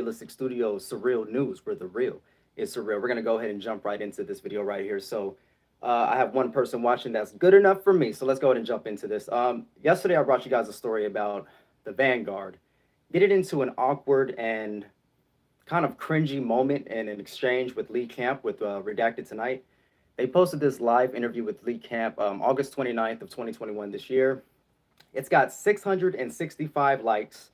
Realistic Studios Surreal News, where the real is surreal. We're gonna go ahead and jump right into this video right here. So I have one person watching that's good enough for me. So let's go ahead and jump into this. Yesterday I brought you guys a story about the Vanguard getting into an awkward and kind of cringy moment in an exchange with Lee Camp with Redacted Tonight. They posted this live interview with Lee Camp August 29th of 2021 this year. It's got 665 likes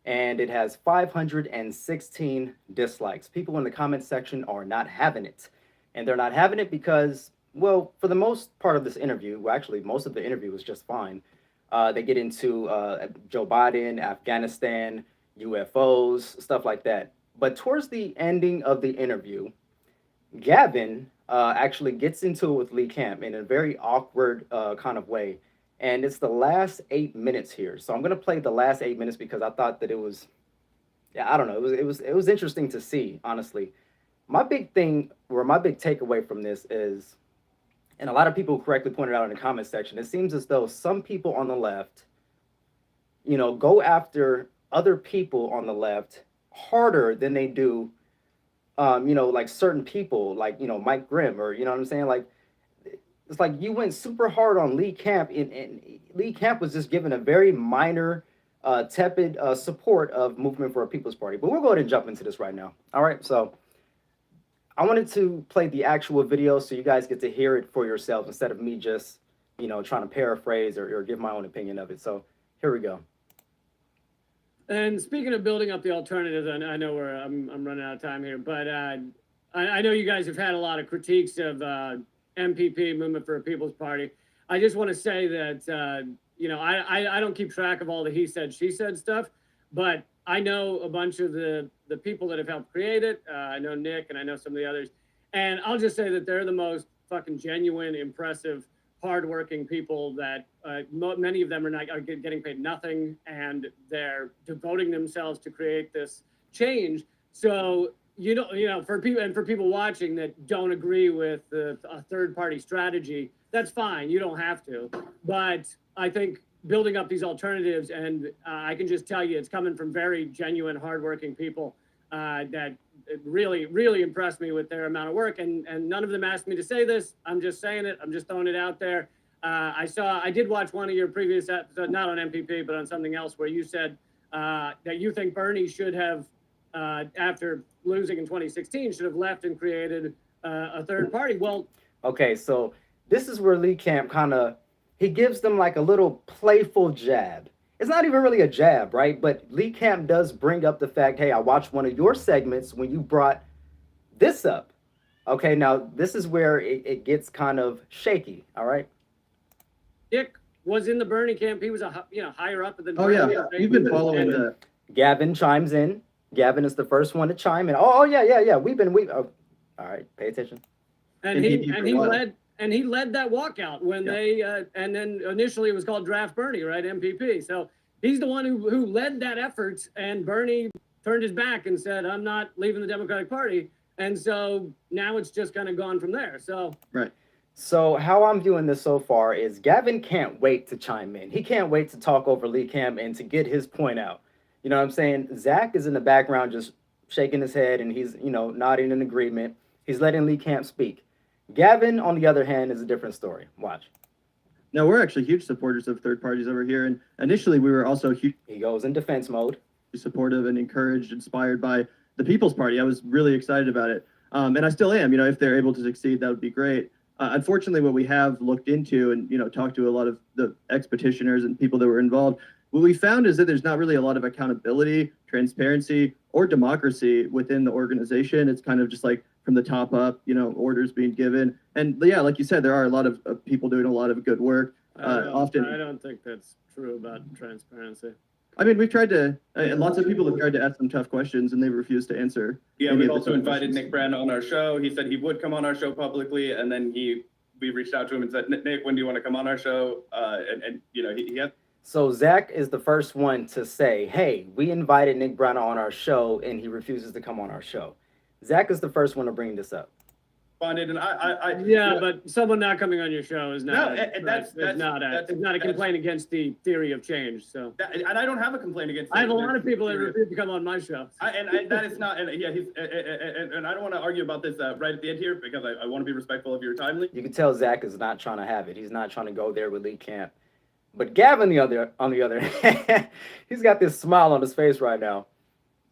and it has 516 dislikes. People in the comment section are not having it. And they're not having it because, well, for the most part of this interview, well, actually, most of the interview was just fine. They get into Joe Biden, Afghanistan, UFOs, stuff like that. But towards the ending of the interview, Gavin actually gets into it with Lee Camp in a very awkward kind of way. And it's the last 8 minutes here. So I'm gonna play the last 8 minutes because I thought that it was, yeah, I don't know, it was interesting to see, honestly. My big thing or my big takeaway from this is, and a lot of people correctly pointed out in the comment section, it seems as though some people on the left, go after other people on the left harder than they do, like certain people, like, Mike Grimm, or, you know what I'm saying? Like, it's like you went super hard on Lee Camp, and Lee Camp was just given a very minor, tepid support of Movement for a People's Party. But we'll go ahead and jump into this right now. All right, so I wanted to play the actual video so you guys get to hear it for yourselves instead of me just, trying to paraphrase or give my own opinion of it. So here we go. And speaking of building up the alternatives, I know I'm running out of time here, but I know you guys have had a lot of critiques of MPP, Movement for a People's Party. I just want to say that I don't keep track of all the he said, she said stuff, but I know a bunch of the people that have helped create it. I know Nick and I know some of the others, and I'll just say that they're the most fucking genuine, impressive, hardworking people that many of them are getting paid nothing, and they're devoting themselves to create this change. So for people watching that don't agree with a third party strategy, that's fine. You don't have to. But I think building up these alternatives, and I can just tell you, it's coming from very genuine, hardworking people that really, really impressed me with their amount of work. And none of them asked me to say this. I'm just saying it. I'm just throwing it out there. I did watch one of your previous episodes, not on MPP, but on something else, where you said that you think Bernie should have, after losing in 2016, should have left and created a third party. Well, okay, so this is where Lee Camp he gives them like a little playful jab. It's not even really a jab, right? But Lee Camp does bring up the fact, hey, I watched one of your segments when you brought this up. Okay, now this is where it gets kind of shaky, all right? Dick was in the Bernie camp. He was higher up than. Oh yeah, you've been following the. Gavin chimes in. Gavin is the first one to chime in. Oh yeah. All right, pay attention. And he led that walkout when they and then initially it was called Draft Bernie, right? MPP. So he's the one who led that effort, and Bernie turned his back and said, "I'm not leaving the Democratic Party." And so now it's just kind of gone from there. So right. So how I'm viewing this so far is Gavin can't wait to chime in. He can't wait to talk over Lee Camp and to get his point out. You know what I'm saying? Zach is in the background just shaking his head and he's, nodding in agreement. He's letting Lee Camp speak. Gavin, on the other hand, is a different story. Watch. No, we're actually huge supporters of third parties over here. And initially we were also huge. He goes in defense mode. Supportive and encouraged, inspired by the People's Party. I was really excited about it. And I still am. If they're able to succeed, that would be great. Unfortunately, what we have looked into and, talked to a lot of the ex-petitioners and people that were involved, what we found is that there's not really a lot of accountability, transparency, or democracy within the organization. It's kind of just like from the top up, orders being given. And yeah, like you said, there are a lot of people doing a lot of good work. I don't think that's true about transparency. I mean, we've tried to, and lots of people have tried to ask them tough questions and they've refused to answer. Yeah, we've also invited Nick Brand on our show. He said he would come on our show publicly, and then we reached out to him and said, Nick, when do you want to come on our show? He had. So Zach is the first one to say, hey, we invited Nick Brown on our show and he refuses to come on our show. Zach is the first one to bring this up. responded, and I Yeah, but someone not coming on your show is not. No, that's it's not a complaint against the theory of change. So. and I don't have a complaint against. I have a lot of people that refuse to come on my show. And that is not, and yeah, and I don't want to argue about this right at the end here because I want to be respectful of your time. You can tell Zach is not trying to have it. He's not trying to go there with Lee Camp. But Gavin, on the other hand, he's got this smile on his face right now.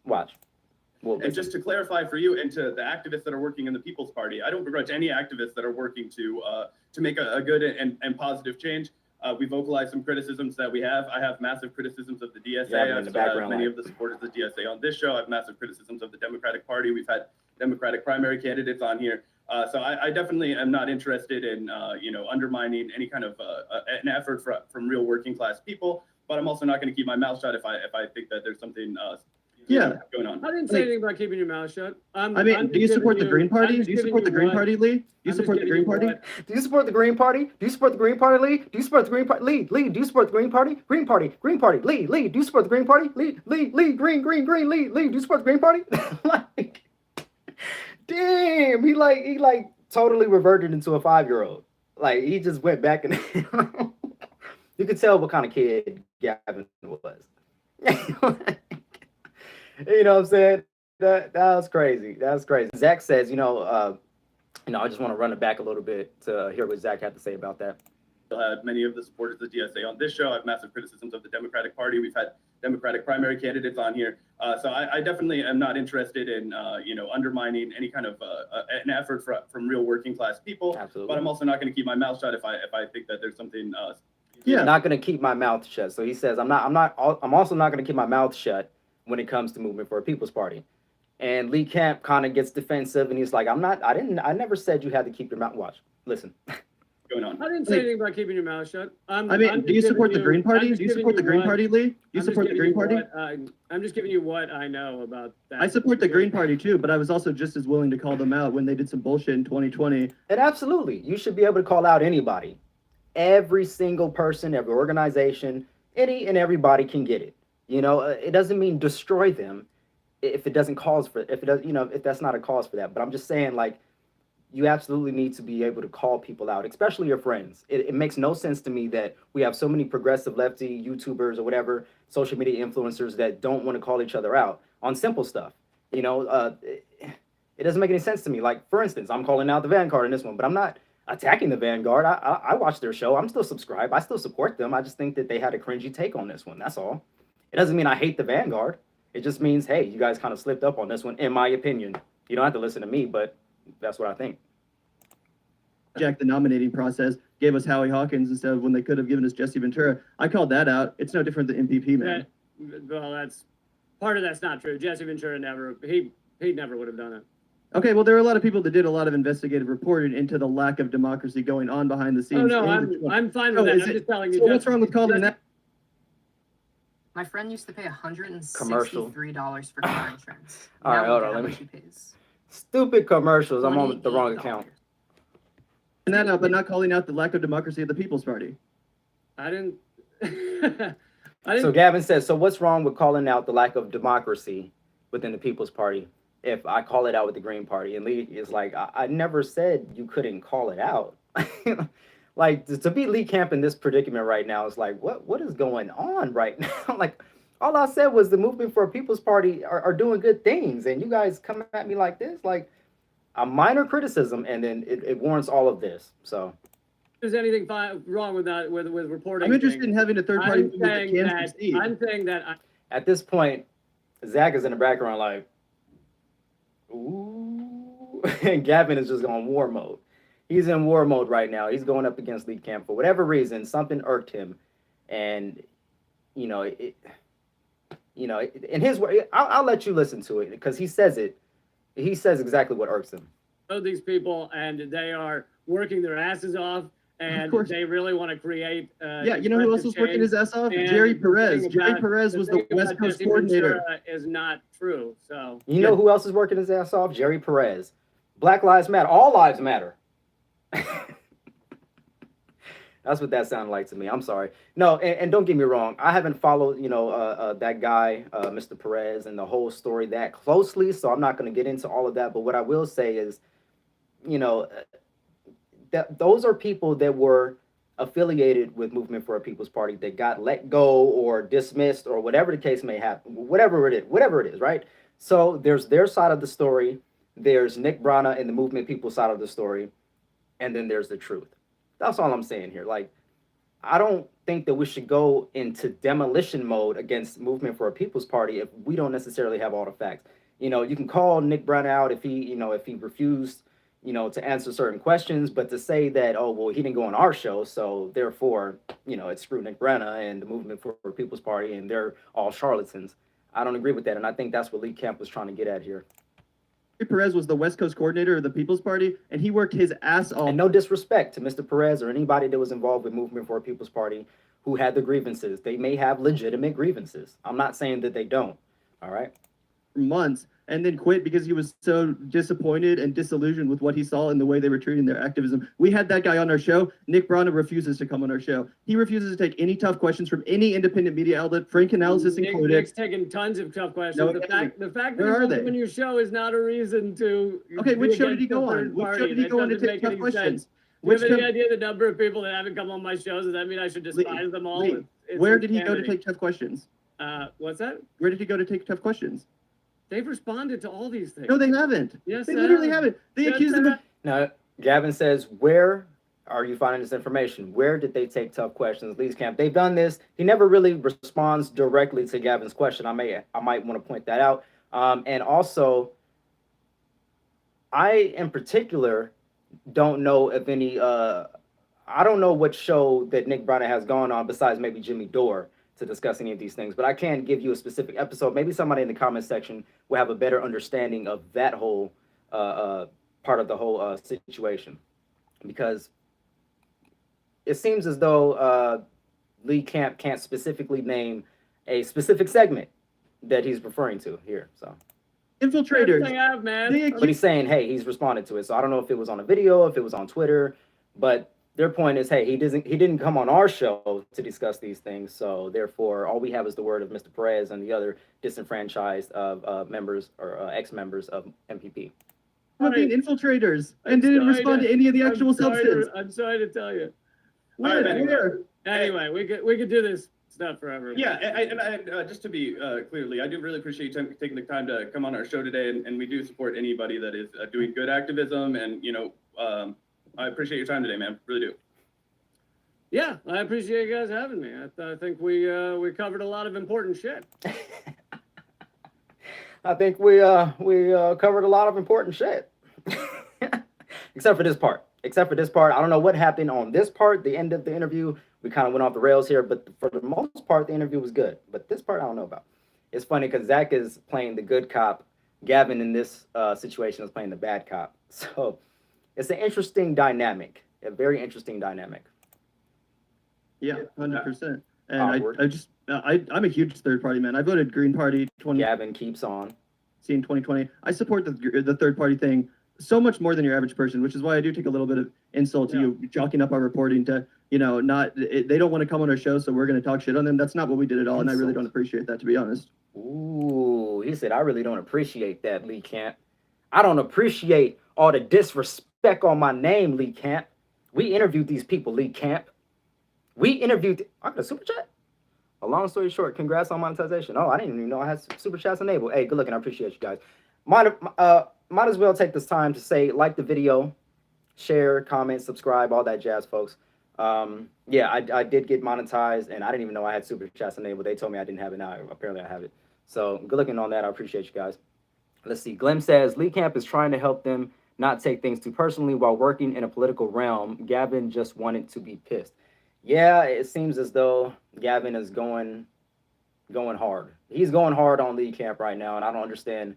Watch. And just to clarify for you and to the activists that are working in the People's Party, I don't begrudge any activists that are working to make a good and positive change. We vocalize some criticisms that we have. I have massive criticisms of the DSA. Yeah, in the background, many of the supporters of the DSA on this show. I have massive criticisms of the Democratic Party. We've had Democratic primary candidates on here. So I definitely am not interested in undermining any kind of an effort from real working class people. But I'm also not going to keep my mouth shut if I think that there's something going on. I didn't say anything about keeping your mouth shut. Do you support the Green Party? Do you support the Green Party, Lee? Do you support the Green Party? Do you support the Green Party? Do you support the Green Party, Lee? Do you support the Green Party? Lee, do you support the Green Party? Green Party, Lee, do you support the Green Party? Lee, green, Lee, do you support the Green Party? Like, damn, he like totally reverted into a 5-year-old. Like, he just went back and you could tell what kind of kid Gavin was. You know what I'm saying? That was crazy. That's crazy. Zach says, I just want to run it back a little bit to hear what Zach had to say about that. Many of the supporters of the DSA on this show. I have massive criticisms of the Democratic Party. We've had Democratic primary candidates on here. So I definitely am not interested in, undermining any kind of an effort from real working class people. Absolutely. But I'm also not going to keep my mouth shut if I think that there's something. Not going to keep my mouth shut. So he says, I'm also not going to keep my mouth shut when it comes to Movement for a People's Party. And Lee Camp kind of gets defensive and he's like, I never said you had to keep your mouth. Watch, listen. Going on. I didn't say anything about keeping your mouth shut. Do you support the Green Party? Do you support the Green Party, Lee? Do you support the Green Party? I'm just giving you what I know about that. I support the Green Party too, but I was also just as willing to call them out when they did some bullshit in 2020. And absolutely, you should be able to call out anybody. Every single person, every organization, any and everybody can get it. It doesn't mean destroy them if it doesn't if that's not a cause for that. But I'm just saying, like, you absolutely need to be able to call people out, especially your friends. It makes no sense to me that we have so many progressive lefty YouTubers or whatever, social media influencers that don't want to call each other out on simple stuff. It doesn't make any sense to me. Like, for instance, I'm calling out the Vanguard in this one, but I'm not attacking the Vanguard. I watch their show. I'm still subscribed. I still support them. I just think that they had a cringy take on this one. That's all. It doesn't mean I hate the Vanguard. It just means, hey, you guys kind of slipped up on this one, in my opinion. You don't have to listen to me, but that's what I think. Jack, the nominating process gave us Howie Hawkins instead of when they could have given us Jesse Ventura. I called that out. It's no different than MPP, man. Well, that's part of that's not true. Jesse Ventura he never would have done it. Okay, well, there are a lot of people that did a lot of investigative reporting into the lack of democracy going on behind the scenes. Oh, no, I'm fine with that. I'm just telling you. So what's wrong with calling that? My friend used to pay $163 Commercial. for car insurance. All right, Now hold look on, at how let me- much he pays. Stupid commercials. I'm on the wrong account. And that, but not calling out the lack of democracy of the People's Party. I didn't. So Gavin says, so what's wrong with calling out the lack of democracy within the People's Party if I call it out with the Green Party? And Lee is like, I never said you couldn't call it out. Like, to be Lee Camp in this predicament right now is like, what is going on right now? Like, all I said was the Movement for a People's Party are doing good things, and you guys come at me like this, like a minor criticism, and then it warrants all of this. So, There's anything wrong with that with reporting? I'm interested in having a third party I'm saying that. I'm saying that. at this point, Zach is in the background like, ooh, and Gavin is just on war mode. He's in war mode right now. He's going up against Lee Camp for whatever reason. Something irked him, and in his way, I'll let you listen to it because he says it. He says exactly what irks him. Know these people, and they are working their asses off, and they really want to create. Yeah, you know who else was working his ass off? Jerry Perez. Jerry Perez was the West Coast coordinator. Is not true. So you know who else is working his ass off? Jerry Perez. Black Lives Matter. All lives matter. That's what that sounded like to me. I'm sorry. No, and don't get me wrong. I haven't followed, that guy, Mr. Perez, and the whole story that closely. So I'm not going to get into all of that. But what I will say is, you know, that those are people that were affiliated with Movement for a People's Party that got let go or dismissed or whatever the case may happen, whatever it is, right? So there's their side of the story, there's Nick Brana and the Movement People side of the story, and then there's the truth. That's all I'm saying here. Like, I don't think that we should go into demolition mode against Movement for a People's Party if we don't necessarily have all the facts. You know, you can call Nick Brown out if he refused, to answer certain questions, but to say that, oh, well, he didn't go on our show, so therefore, it's screw Nick Brenna and the Movement for a People's Party, and they're all charlatans. I don't agree with that, and I think that's what Lee Camp was trying to get at here. Perez was the West Coast coordinator of the People's Party, and he worked his ass off. And no disrespect to Mr. Perez or anybody that was involved with Movement for a People's Party who had the grievances. They may have legitimate grievances. I'm not saying that they don't. All right. Months, and then quit because he was so disappointed and disillusioned with what he saw in the way they were treating their activism. We had that guy on our show. Nick Brana refuses to come on our show. He refuses to take any tough questions from any independent media outlet, Frank Analysis included. Nick's taking tons of tough questions. No, the fact that where are he's they? on your show is not a reason to. Okay, which show did he against go the on? third Which show party. did he That go on to doesn't take make tough any questions? sense. Do you Which have any show- idea the number of people that haven't come on my shows? Does that mean I should despise them all? Lee, It's where did he go to insanity. take tough questions? What's that? Where did he go to take tough questions? They've responded to all these things. No, they haven't. Yes, They they literally have. haven't. They Yes, accuse they him of have. Now, Gavin says, where are you finding this information? Where did they take tough questions? Lee's Camp. They've done this. He never really responds directly to Gavin's question. I might want to point that out. And also, I in particular don't know if any. I don't know what show that Nick Brana has gone on besides maybe Jimmy Dore to discuss any of these things. But I can't give you a specific episode. Maybe somebody in the comment section will have a better understanding of that whole part of the whole situation, because it seems as though Lee Camp can't specifically name a specific segment that he's referring to here. So, infiltrators. They have, man. They but he's saying, hey, he's responded to it. So I don't know if it was on a video, if it was on Twitter, but their point is, hey, he didn't come on our show to discuss these things. So therefore, all we have is the word of Mr. Perez and the other disenfranchised members or ex-members of MPP. were being infiltrators and I'm didn't sorry respond to any of the actual substance. I'm sorry to tell you. All right, man. Where? Anyway, we could do this stuff forever. Yeah, and just to be clearly, I do really appreciate you taking the time to come on our show today, and we do support anybody that is doing good activism, and I appreciate your time today, man. Really do. Yeah, I appreciate you guys having me. I think we covered a lot of important shit. I think we covered a lot of important shit, except for this part. I don't know what happened on this part. The end of the interview, we kind of went off the rails here, but for the most part, the interview was good. But this part, I don't know about. It's funny because Zach is playing the good cop. Gavin in this situation is playing the bad cop. So it's an interesting dynamic, a very interesting dynamic. Yeah, 100%. And Awkward. I'm a huge third party man. I voted Green Party Gavin keeps on. 2020. I support the third party thing so much more than your average person, which is why I do take a little bit of insult to you jockeying up our reporting to, they don't want to come on our show, so we're going to talk shit on them. That's not what we did at all, and I really don't appreciate that, to be honest. Ooh, he said, I really don't appreciate that, Lee Camp. I don't appreciate all the disrespect on my name, Lee Camp. We interviewed these people, Lee Camp. I got a super chat. A long story short, congrats on monetization. Oh, I didn't even know I had super chats enabled. Hey, good looking. I appreciate you guys. Might as well take this time to say, like the video, share, comment, subscribe, all that jazz, folks. Yeah, I did get monetized, and I didn't even know I had super chats enabled. They told me I didn't have it. Now apparently I have it. So good looking on that. I appreciate you guys. Let's see. Glenn says Lee Camp is trying to help them not take things too personally while working in a political realm. Gavin just wanted to be pissed. Yeah, it seems as though Gavin is going hard. He's going hard on Lee Camp right now, and I don't understand.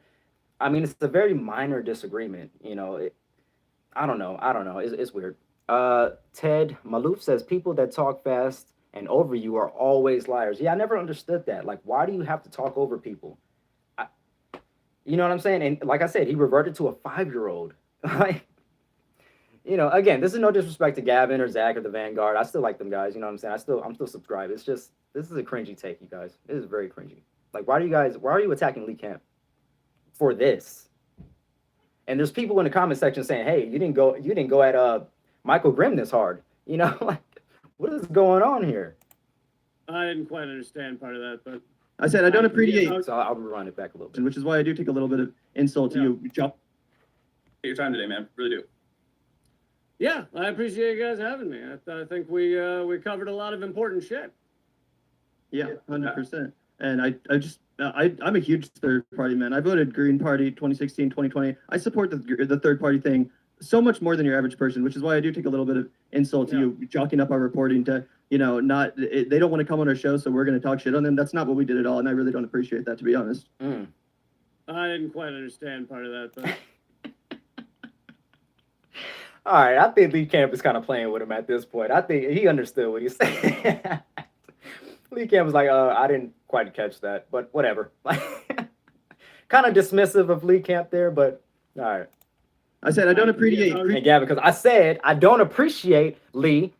I mean, it's a very minor disagreement. I don't know. It's weird. Ted Malouf says people that talk fast and over you are always liars. Yeah, I never understood that. Like, why do you have to talk over people? You know what I'm saying? And like I said, he reverted to a 5-year-old. Like, again, this is no disrespect to Gavin or Zach or the Vanguard. I still like them guys. You know what I'm saying? I'm still subscribed. It's just, this is a cringy take, you guys. This is very cringy. Like, why are you attacking Lee Camp for this? And there's people in the comment section saying, "Hey, you didn't go at Michael Grimm this hard." You know, like, what is going on here? I didn't quite understand part of that, but I said I don't appreciate, So I'll rewind it back a little bit. which is why I do take a little bit of insult to Yeah. you. Chop. Your time today, man. Really do. yeah, I appreciate you guys having me. I think we covered a lot of important shit. Yeah, 100%. And I'm a huge third party man. I voted Green Party 2016, 2020. I support the third party thing so much more than your average person, which is why I do take a little bit of insult to you chalking up our reporting to, they don't want to come on our show, so we're going to talk shit on them. That's not what we did at all, and I really don't appreciate that, to be honest. I didn't quite understand part of that, but All right, I think Lee Camp is kind of playing with him at this point. I think he understood what he said. Lee Camp was like, I didn't quite catch that, but whatever. Kind of dismissive of Lee Camp there, but all right. I said I don't appreciate. And Gavin, because I said I don't appreciate, Lee,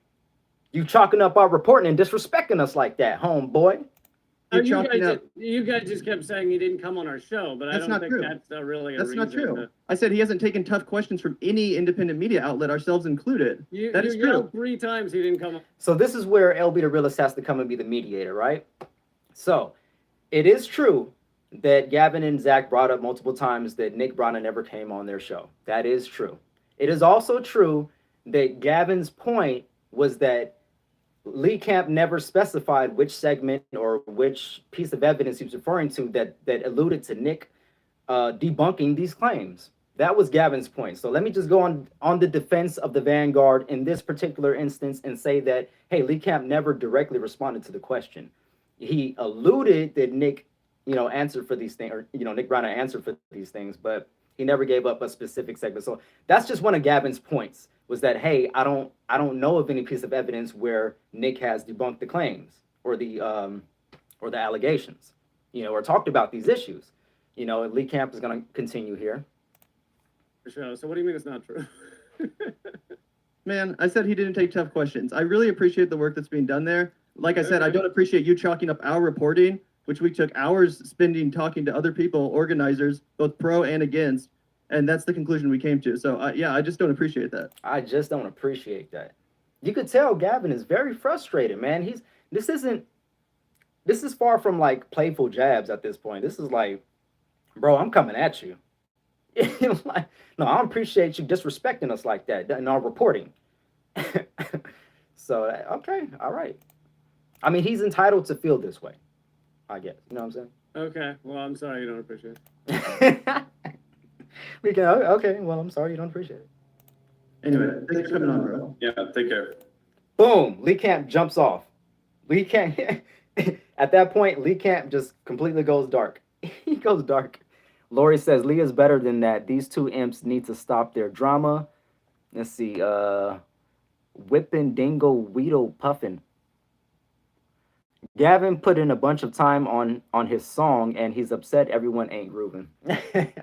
you chalking up our reporting and disrespecting us like that, homeboy. you guys just kept saying he didn't come on our show, but I That's don't not think true. that's really a That's not reason true. to- I said he hasn't taken tough questions from any independent media outlet, ourselves included. That is you true. yelled 3 times he didn't come on. So this is where LB the realist has to come and be the mediator, right? So it is true that Gavin and Zach brought up multiple times that Nick Brana never came on their show. That is true. It is also true that Gavin's point was that Lee Camp never specified which segment or which piece of evidence he was referring to that alluded to Nick debunking these claims. That was Gavin's point. So let me just go on the defense of the Vanguard in this particular instance and say that, hey, Lee Camp never directly responded to the question. He alluded that Nick, answered for these things, or, Nick Brana answered for these things, but he never gave up a specific segment. So that's just one of Gavin's points, was that, hey, I don't know of any piece of evidence where Nick has debunked the claims or the allegations, or talked about these issues. Lee Camp is going to continue here. Show. So what do you mean it's not true? Man, I said he didn't take tough questions. I really appreciate the work that's being done there. Like I said, I don't appreciate you chalking up our reporting, which we took hours spending talking to other people, organizers, both pro and against, and that's the conclusion we came to. So, I just don't appreciate that. I just don't appreciate that. You could tell Gavin is very frustrated, man. This is far from like playful jabs at this point. This is like, bro, I'm coming at you. Like, no, I don't appreciate you disrespecting us like that in our reporting. So, okay, all right. I mean, he's entitled to feel this way, I guess. You know what I'm saying? Okay. Well, I'm sorry you don't appreciate it. Okay, well, I'm sorry you don't appreciate it. Anyway, thanks for coming on, bro. Yeah, take care. Boom, Lee Camp jumps off. Lee Camp, at that point, Lee Camp just completely goes dark. He goes dark. Lori says, Lee is better than that. These two imps need to stop their drama. Let's see, whipping, dingo, weedle, puffin. Gavin put in a bunch of time on his song, and he's upset everyone ain't grooving. Anyway,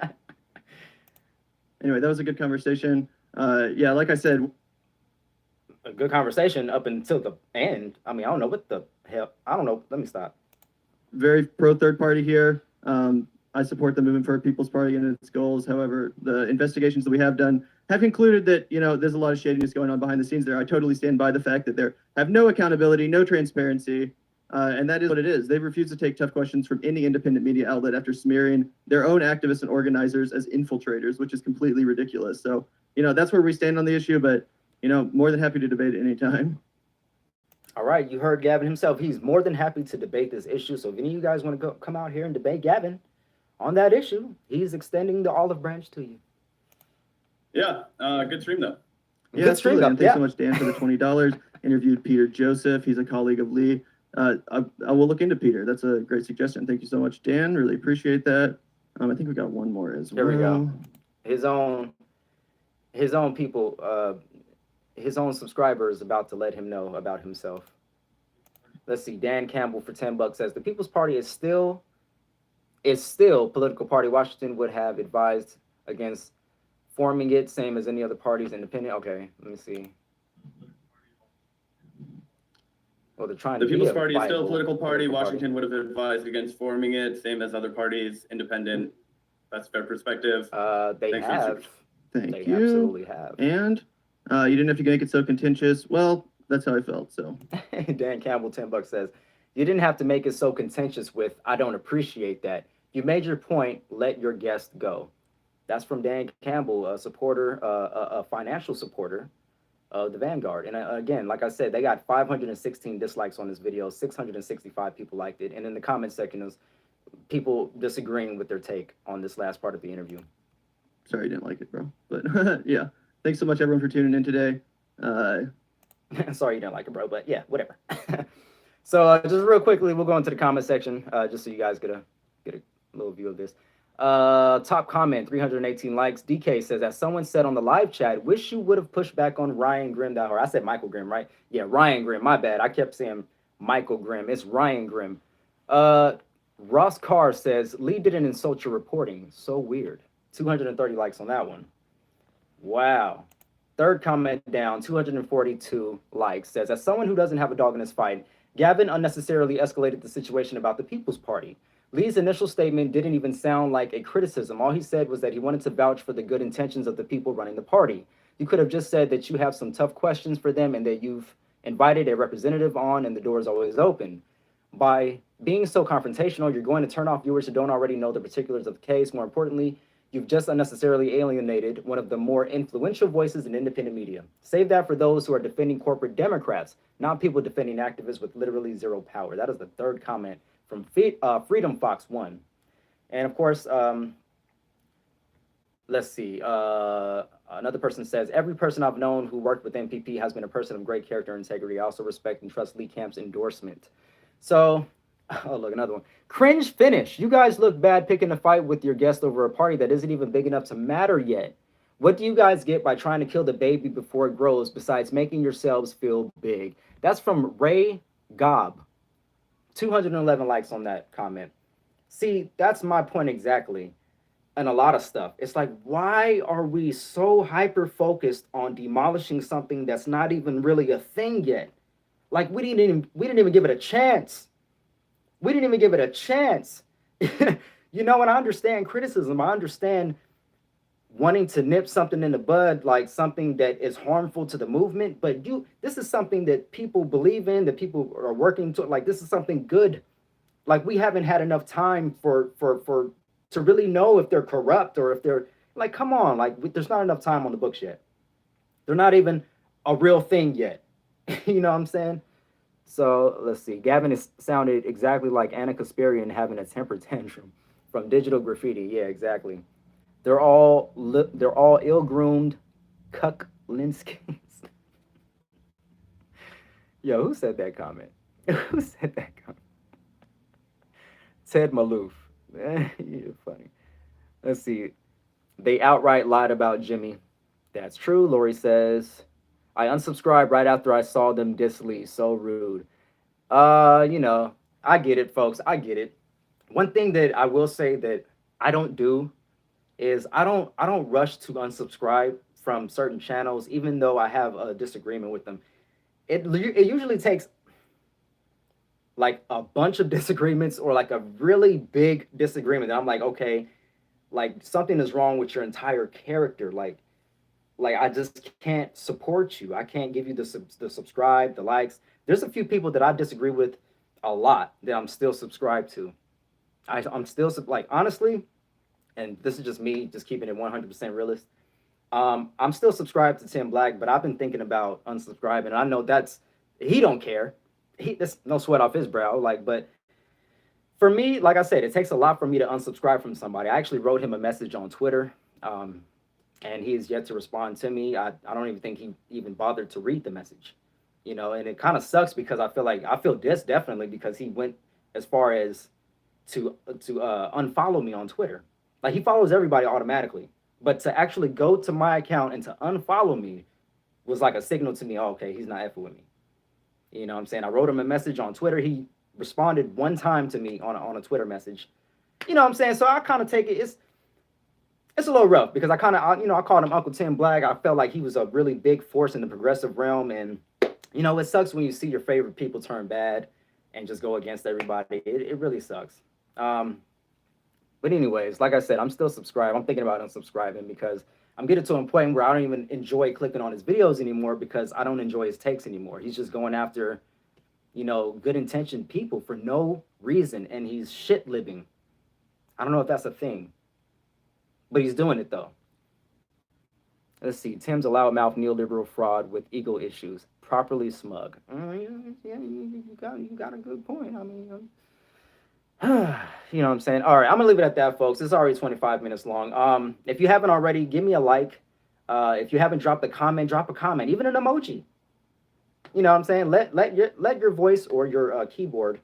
that was a good conversation. Like I said, A good conversation up until the end. I mean, I don't know what the hell. I don't know. Let me stop. very pro third party here. I support the Movement for a People's Party and its goals. However, the investigations that we have done have concluded that, there's a lot of shadiness going on behind the scenes there. I totally stand by the fact that there have no accountability, no transparency, and that is what it is. They've refused to take tough questions from any independent media outlet after smearing their own activists and organizers as infiltrators, which is completely ridiculous. So, that's where we stand on the issue, but, more than happy to debate it anytime. All right, you heard Gavin himself. He's more than happy to debate this issue. So if any of you guys want to come out here and debate Gavin on that issue, he's extending the olive branch to you. Yeah, good stream though. Yeah, Good stream, absolutely. And thanks yeah. so much, Dan, for the $20. Interviewed Peter Joseph. He's a colleague of Lee. I will look into Peter. That's a great suggestion. Thank you so much, Dan. Really appreciate that. I think we got one more as well. There we go. His own people, his own subscribers about to let him know about himself. Let's see. Dan Campbell for $10 says the People's Party is still political party. Washington would have advised against forming it, same as any other parties, independent. Okay, let me see. Well, they're trying The to be People's a Party is still a viable political party. political Washington would have advised against forming it, same as other parties, independent. That's a fair perspective. They Thanks, have. Richard. Thank They you. absolutely have. And you didn't have to make it so contentious. Well, that's how I felt. So Dan Campbell, $10 says, you didn't have to make it so contentious with, I don't appreciate that. You made your point, let your guest go. That's from Dan Campbell, a supporter, a financial supporter of the Vanguard. And again, like I said, they got 516 dislikes on this video, 665 people liked it. And in the comment section is people disagreeing with their take on this last part of the interview. sorry you didn't like it, bro. But yeah, thanks so much everyone for tuning in today. Sorry you didn't like it, bro, but yeah, whatever. So just real quickly, we'll go into the comment section just so you guys get a little view of this. Top comment, 318 likes. DK says, as someone said on the live chat, wish you would have pushed back on Ryan Grimm that hard. I said Michael Grimm, right? Yeah, Ryan Grimm, my bad. I kept saying Michael Grimm. It's Ryan Grimm. Ross Carr says, Lee didn't insult your reporting. So weird. 230 likes on that one. Wow. Third comment down, 242 likes, says, as someone who doesn't have a dog in this fight, Gavin unnecessarily escalated the situation about the People's Party. Lee's initial statement didn't even sound like a criticism. All he said was that he wanted to vouch for the good intentions of the people running the party. You could have just said that you have some tough questions for them and that you've invited a representative on and the door is always open. By being so confrontational, you're going to turn off viewers who don't already know the particulars of the case. More importantly, you've just unnecessarily alienated one of the more influential voices in independent media. Save that for those who are defending corporate Democrats, not people defending activists with literally zero power. That is the third comment from Freedom Fox 1. And of course, let's see. Another person says, every person I've known who worked with MPP has been a person of great character and integrity. I also respect and trust Lee Camp's endorsement. So, oh, look, another one. Cringe finish. You guys look bad picking a fight with your guest over a party that isn't even big enough to matter yet. What do you guys get by trying to kill the baby before it grows besides making yourselves feel big? That's from Ray Gobb. 211 likes on that comment. See, that's my point exactly. And a lot of stuff. It's like, why are we so hyper-focused on demolishing something that's not even really a thing yet? Like, we didn't even give it a chance. We didn't even give it a chance. You know, and I understand criticism. I understand wanting to nip something in the bud, like something that is harmful to the movement. But this is something that people believe in, that people are working to. Like, this is something good. Like, we haven't had enough time to really know if they're corrupt or if they're like, come on, like, there's not enough time on the books yet. They're not even a real thing yet. You know what I'm saying? So let's see. Gavin is sounded exactly like Anna Kasparian having a temper tantrum from Digital Graffiti. Yeah, exactly. They're all ill-groomed cucklinskins. Yo, who said that comment? Who said that comment? Ted Maloof. You're funny. Let's see. They outright lied about Jimmy. That's true. Lori says, I unsubscribed right after I saw them diss Lee. So rude. You know, I get it, folks. I get it. One thing that I will say that I don't do is I don't rush to unsubscribe from certain channels, even though I have a disagreement with them. It usually takes like a bunch of disagreements or like a really big disagreement that I'm like, okay, like something is wrong with your entire character. Like I just can't support you. I can't give you the subscribe, the likes. There's a few people that I disagree with a lot that I'm still subscribed to. I'm still like, honestly, and this is just me just keeping it 100% realist. I'm still subscribed to Tim Black, but I've been thinking about unsubscribing. I know he don't care. There's no sweat off his brow. Like, but for me, like I said, it takes a lot for me to unsubscribe from somebody. I actually wrote him a message on Twitter, and he has yet to respond to me. I don't even think he even bothered to read the message, you know. And it kind of sucks because I feel this definitely because he went as far as to unfollow me on Twitter. Like, he follows everybody automatically, but to actually go to my account and to unfollow me was like a signal to me. Oh, okay, he's not effing with me. You know what I'm saying? I wrote him a message on Twitter. He responded one time to me on a Twitter message. You know what I'm saying? So I kind of take it. It's a little rough because I called him Uncle Tim Black. I felt like he was a really big force in the progressive realm. And, you know, it sucks when you see your favorite people turn bad and just go against everybody. It really sucks. But anyways, like I said, I'm still subscribed. I'm thinking about unsubscribing because I'm getting to a point where I don't even enjoy clicking on his videos anymore because I don't enjoy his takes anymore. He's just going after, you know, good intentioned people for no reason, and he's shit living. I don't know if that's a thing, but he's doing it though. Let's see. Tim's a loudmouth neoliberal fraud with ego issues. Properly smug. Yeah, you got a good point. I mean, you know what I'm saying? All right, I'm gonna leave it at that, folks. It's already 25 minutes long. If you haven't already, give me a like. If you haven't dropped a comment, drop a comment, even an emoji. You know what I'm saying? Let your voice or your keyboard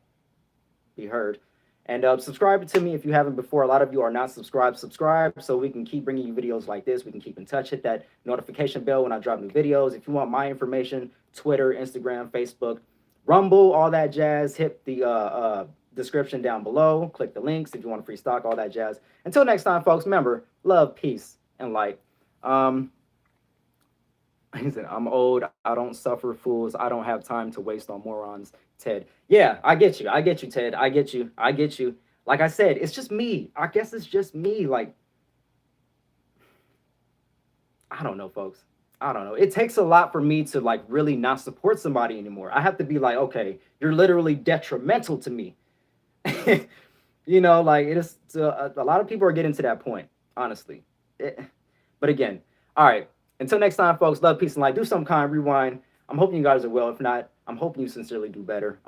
be heard. And subscribe to me if you haven't before. A lot of you are not subscribed. Subscribe so we can keep bringing you videos like this. We can keep in touch. Hit that notification bell when I drop new videos. If you want my information, Twitter, Instagram, Facebook, Rumble, all that jazz, hit the description down below. Click the links if you want a free stock, all that jazz. Until next time, folks, remember, love, peace, and light. He said, I'm old. I don't suffer fools. I don't have time to waste on morons, Ted. Yeah, I get you. I get you, Ted. I get you. I get you. Like I said, it's just me. I guess it's just me. Like, I don't know, folks. I don't know. It takes a lot for me to like really not support somebody anymore. I have to be like, okay, you're literally detrimental to me. You know, like it is. A lot of people are getting to that point, honestly. But again, all right. Until next time, folks, love, peace, and light. Do some kind, rewind. I'm hoping you guys are well. If not, I'm hoping you sincerely do better.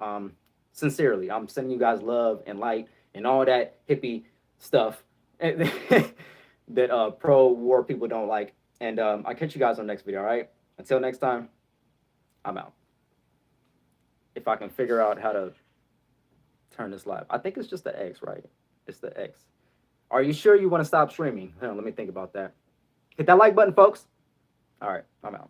Sincerely, I'm sending you guys love and light and all that hippie stuff that pro-war people don't like. And I'll catch you guys on the next video, all right? Until next time, I'm out. If I can figure out how to turn this live. I think it's just the X, right? It's the X. Are you sure you want to stop streaming? Let me think about that. Hit that like button, folks. All right, I'm out.